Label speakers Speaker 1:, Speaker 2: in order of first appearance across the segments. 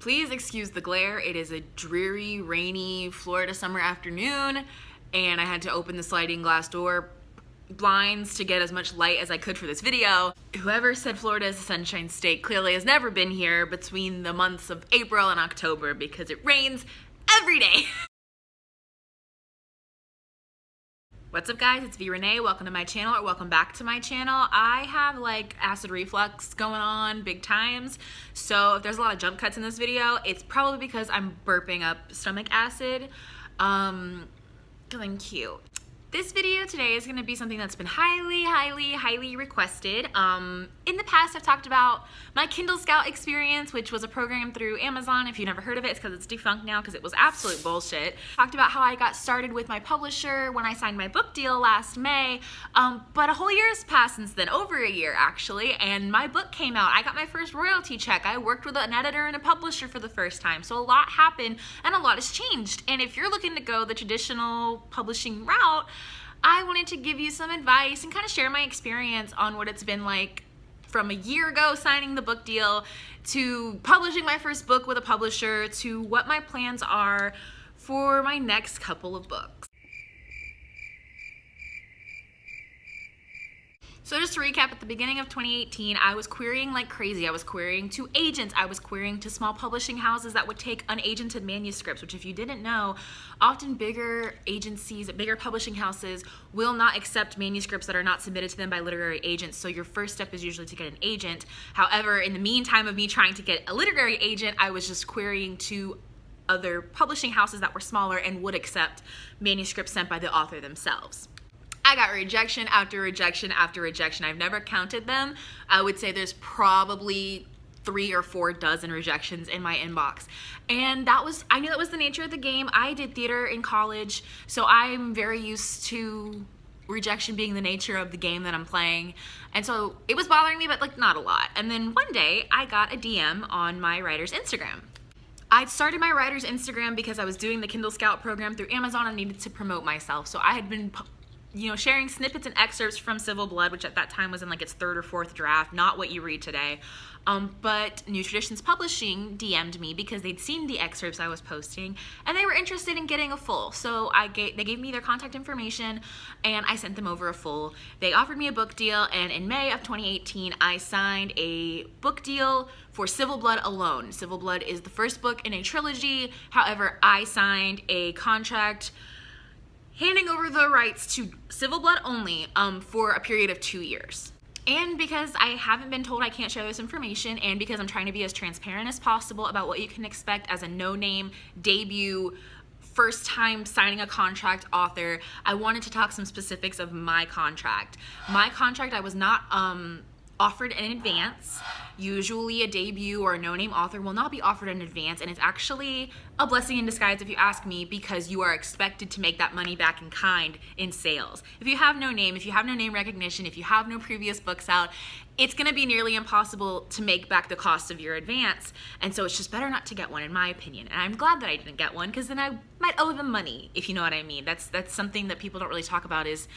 Speaker 1: Please excuse the glare. It is a dreary, rainy Florida summer afternoon, and I had to open the sliding glass door blinds to get as much light as I could for this video. Whoever said Florida is a sunshine state clearly has never been here between the months of April and October because it rains every day. What's up guys, it's V Renee. Welcome to my channel, or welcome back to my channel. I have like acid reflux going on big times, so if there's a lot of jump cuts in this video, it's probably because I'm burping up stomach acid. Feeling cute. This video today is gonna be something that's been highly requested. In the past, I've talked about my Kindle Scout experience, which was a program through Amazon. If you've never heard of it, it's because it's defunct now because it was absolute bullshit. Talked about how I got started with my publisher when I signed my book deal last May, but a whole year has passed since then, over a year actually, and my book came out. I got my first royalty check. I worked with an editor and a publisher for the first time, so a lot happened and a lot has changed. And if you're looking to go the traditional publishing route, I wanted to give you some advice and kind of share my experience on what it's been like from a year ago signing the book deal to publishing my first book with a publisher to what my plans are for my next couple of books. So just to recap, at the beginning of 2018, I was querying like crazy. I was querying to agents. I was querying to small publishing houses that would take unagented manuscripts, which if you didn't know, often bigger agencies, bigger publishing houses will not accept manuscripts that are not submitted to them by literary agents. So your first step is usually to get an agent. However, in the meantime of me trying to get a literary agent, I was just querying to other publishing houses that were smaller and would accept manuscripts sent by the author themselves. I got rejection after rejection after rejection. I've never counted them. I would say there's probably 3 or 4 dozen rejections in my inbox. And I knew that was the nature of the game. I did theater in college, so I'm very used to rejection being the nature of the game that I'm playing. And so it was bothering me, but like not a lot. And then one day I got a DM on my writer's Instagram. I'd started my writer's Instagram because I was doing the Kindle Scout program through Amazon and needed to promote myself. So I had been sharing snippets and excerpts from Civil Blood, which at that time was in like its 3rd or 4th draft, not what you read today. But New Traditions Publishing DM'd me because they'd seen the excerpts I was posting and they were interested in getting a full. So they gave me their contact information and I sent them over a full. They offered me a book deal, and in May of 2018, I signed a book deal for Civil Blood alone. Civil Blood is the first book in a trilogy. However, I signed a contract handing over the rights to Civil Blood only for a period of 2 years. And because I haven't been told I can't share this information, and because I'm trying to be as transparent as possible about what you can expect as a no-name debut, first time signing a contract author, I wanted to talk some specifics of my contract. My contract, I was not offered in advance. Usually a debut or a no-name author will not be offered in advance, and it's actually a blessing in disguise if you ask me, because you are expected to make that money back in kind in sales. If you have no name, if you have no name recognition, if you have no previous books out, it's gonna be nearly impossible to make back the cost of your advance, and so it's just better not to get one, in my opinion. And I'm glad that I didn't get one, because then I might owe them money, if you know what I mean. That's something that people don't really talk about, is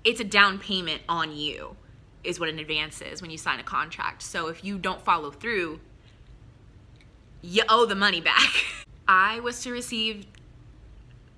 Speaker 1: it's a down payment on you, is what an advance is when you sign a contract. So if you don't follow through, you owe the money back. I was to receive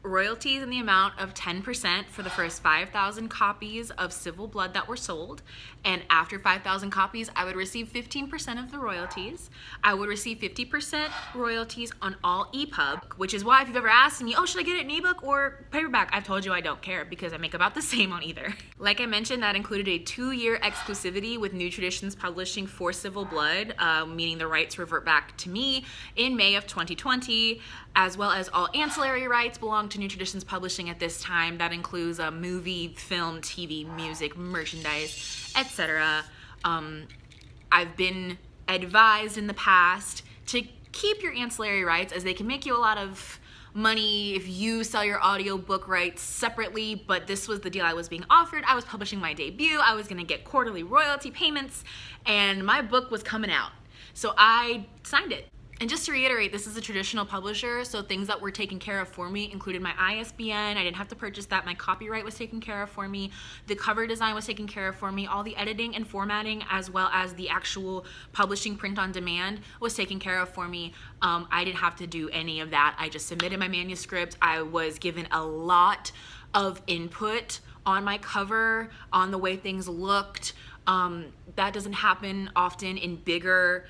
Speaker 1: royalties in the amount of 10% for the first 5,000 copies of Civil Blood that were sold, and after 5,000 copies I would receive 15% of the royalties. I would receive 50% royalties on all EPUB, which is why if you've ever asked me, oh, should I get it in ebook or paperback, I've told you I don't care because I make about the same on either. Like I mentioned, that included a 2-year exclusivity with New Traditions Publishing for Civil Blood, meaning the rights revert back to me in May of 2020, as well as all ancillary rights belong to New Traditions Publishing at this time. That includes a movie, film, TV, music, merchandise, etc. I've been advised in the past to keep your ancillary rights, as they can make you a lot of money if you sell your audiobook rights separately, but this was the deal I was being offered. I was publishing my debut, I was gonna get quarterly royalty payments, and my book was coming out. So I signed it. And just to reiterate, this is a traditional publisher, so things that were taken care of for me included my ISBN. I didn't have to purchase that. My copyright was taken care of for me. The cover design was taken care of for me. All the editing and formatting, as well as the actual publishing print on demand, was taken care of for me. I didn't have to do any of that. I just submitted my manuscript. I was given a lot of input on my cover, on the way things looked. That doesn't happen often in bigger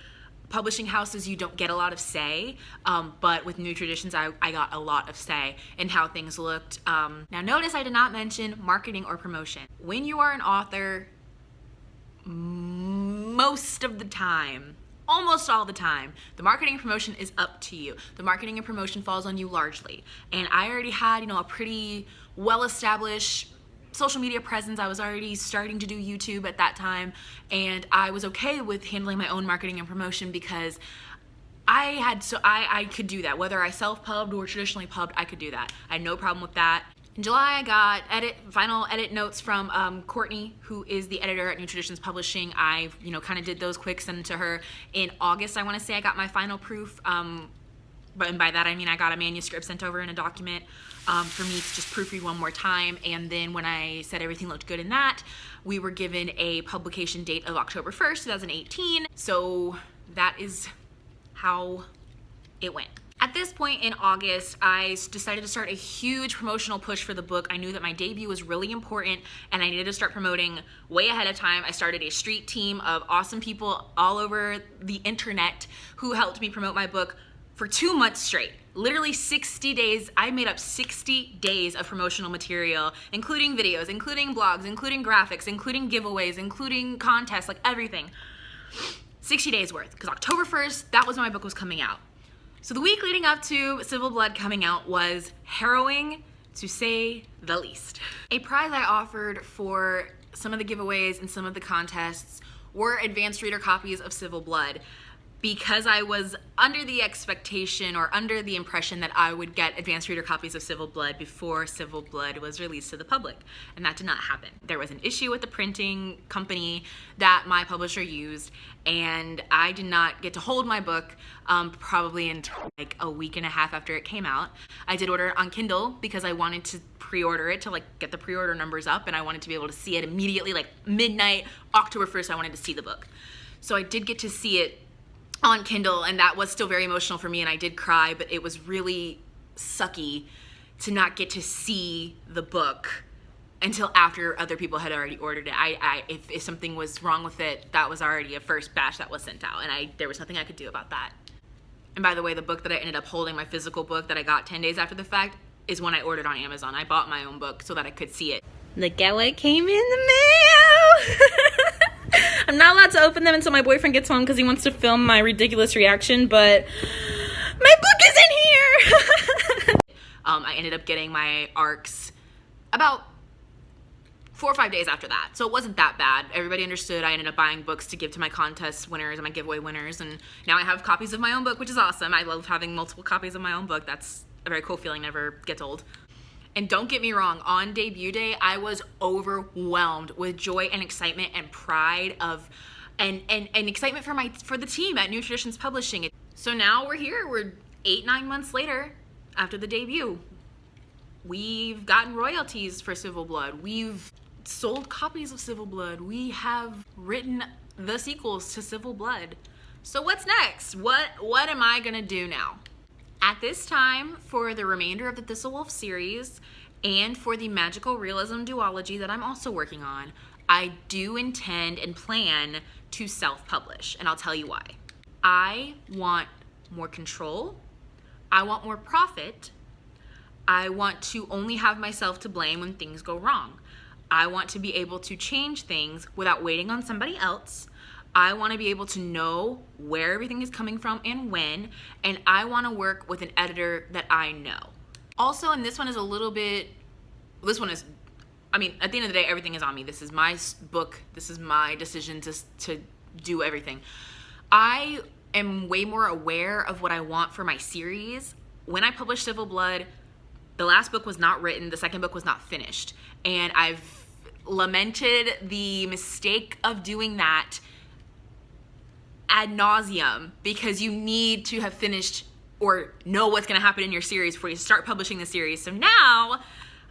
Speaker 1: publishing houses. You don't get a lot of say, but with New Traditions, I got a lot of say in how things looked. Now notice I did not mention marketing or promotion. When you are an author, most of the time, almost all the time, the marketing and promotion is up to you. The marketing and promotion falls on you largely. And I already had, a pretty well-established social media presence. I was already starting to do YouTube at that time, and I was okay with handling my own marketing and promotion because I could do that. Whether I self-pubbed or traditionally pubbed, I could do that. I had no problem with that. In July, I got final edit notes from Courtney, who is the editor at New Traditions Publishing. I, kind of did those quick, sent to her. In August, I want to say I got my final proof. And by that I mean I got a manuscript sent over in a document for me to just proofread one more time. And then when I said everything looked good in that, we were given a publication date of October 1st, 2018. So that is how it went. At this point in August, I decided to start a huge promotional push for the book. I knew that my debut was really important and I needed to start promoting way ahead of time. I started a street team of awesome people all over the internet who helped me promote my book for 2 months straight. Literally 60 days. I made up 60 days of promotional material, including videos, including blogs, including graphics, including giveaways, including contests, like everything. 60 days worth, because October 1st, that was when my book was coming out. So the week leading up to Civil Blood coming out was harrowing, to say the least. A prize I offered for some of the giveaways and some of the contests were advanced reader copies of Civil Blood, because I was under the expectation or under the impression that I would get advanced reader copies of Civil Blood before Civil Blood was released to the public, and that did not happen. There was an issue with the printing company that my publisher used, and I did not get to hold my book probably until like a week and a half after it came out. I did order it on Kindle because I wanted to pre-order it to get the pre-order numbers up, and I wanted to be able to see it immediately, like midnight, October 1st, I wanted to see the book. So I did get to see it on Kindle, and that was still very emotional for me, and I did cry, but it was really sucky to not get to see the book until after other people had already ordered it. If something was wrong with it, that was already a first batch that was sent out, and there was nothing I could do about that. And by the way, the book that I ended up holding, my physical book that I got 10 days after the fact, is one I ordered on Amazon. I bought my own book so that I could see it.
Speaker 2: Look at what came in the mail! I'm not allowed to open them until my boyfriend gets home because he wants to film my ridiculous reaction, but my book is in here!
Speaker 1: I ended up getting my ARCs about 4 or 5 days after that, so it wasn't that bad. Everybody understood. I ended up buying books to give to my contest winners and my giveaway winners, and now I have copies of my own book, which is awesome. I love having multiple copies of my own book. That's a very cool feeling, never gets old. And don't get me wrong, on debut day, I was overwhelmed with joy and excitement and pride and excitement for the team at New Traditions Publishing. So now we're here. We're 8-9 months later after the debut. We've gotten royalties for Civil Blood. We've sold copies of Civil Blood. We have written the sequels to Civil Blood. So what's next? What am I gonna do now? At this time, for the remainder of the Thistlewolf series and for the magical realism duology that I'm also working on, I do intend and plan to self-publish, and I'll tell you why. I want more control. I want more profit. I want to only have myself to blame when things go wrong. I want to be able to change things without waiting on somebody else. I want to be able to know where everything is coming from and when, and I want to work with an editor that I know. Also, and this one is at the end of the day, everything is on me. This is my book. This is my decision to do everything. I am way more aware of what I want for my series. When I published Civil Blood, the last book was not written, the second book was not finished, and I've lamented the mistake of doing that ad nauseum because you need to have finished or know what's going to happen in your series before you start publishing the series. So now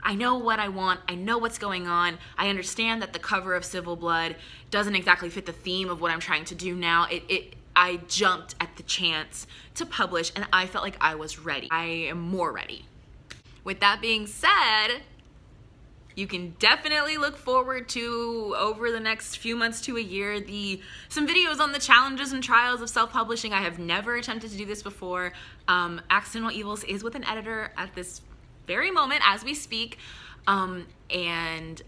Speaker 1: I know what I want. I know what's going on. I understand that the cover of Civil Blood doesn't exactly fit the theme of what I'm trying to do now. I jumped at the chance to publish, and I felt like I was ready. I am more ready. With that being said, you can definitely look forward to, over the next few months to a year, some videos on the challenges and trials of self-publishing. I have never attempted to do this before. Accidental Evils is with an editor at this very moment as we speak, and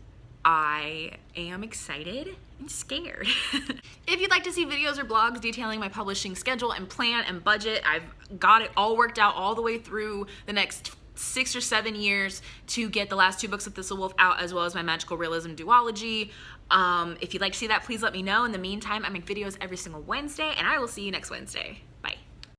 Speaker 1: I am excited and scared. If you'd like to see videos or blogs detailing my publishing schedule and plan and budget, I've got it all worked out all the way through the next 6 or 7 years to get the last 2 books of Thistlewolf out, as well as my magical realism duology. If you'd like to see that, please let me know. In the meantime, I make videos every single Wednesday, and I will see you next Wednesday.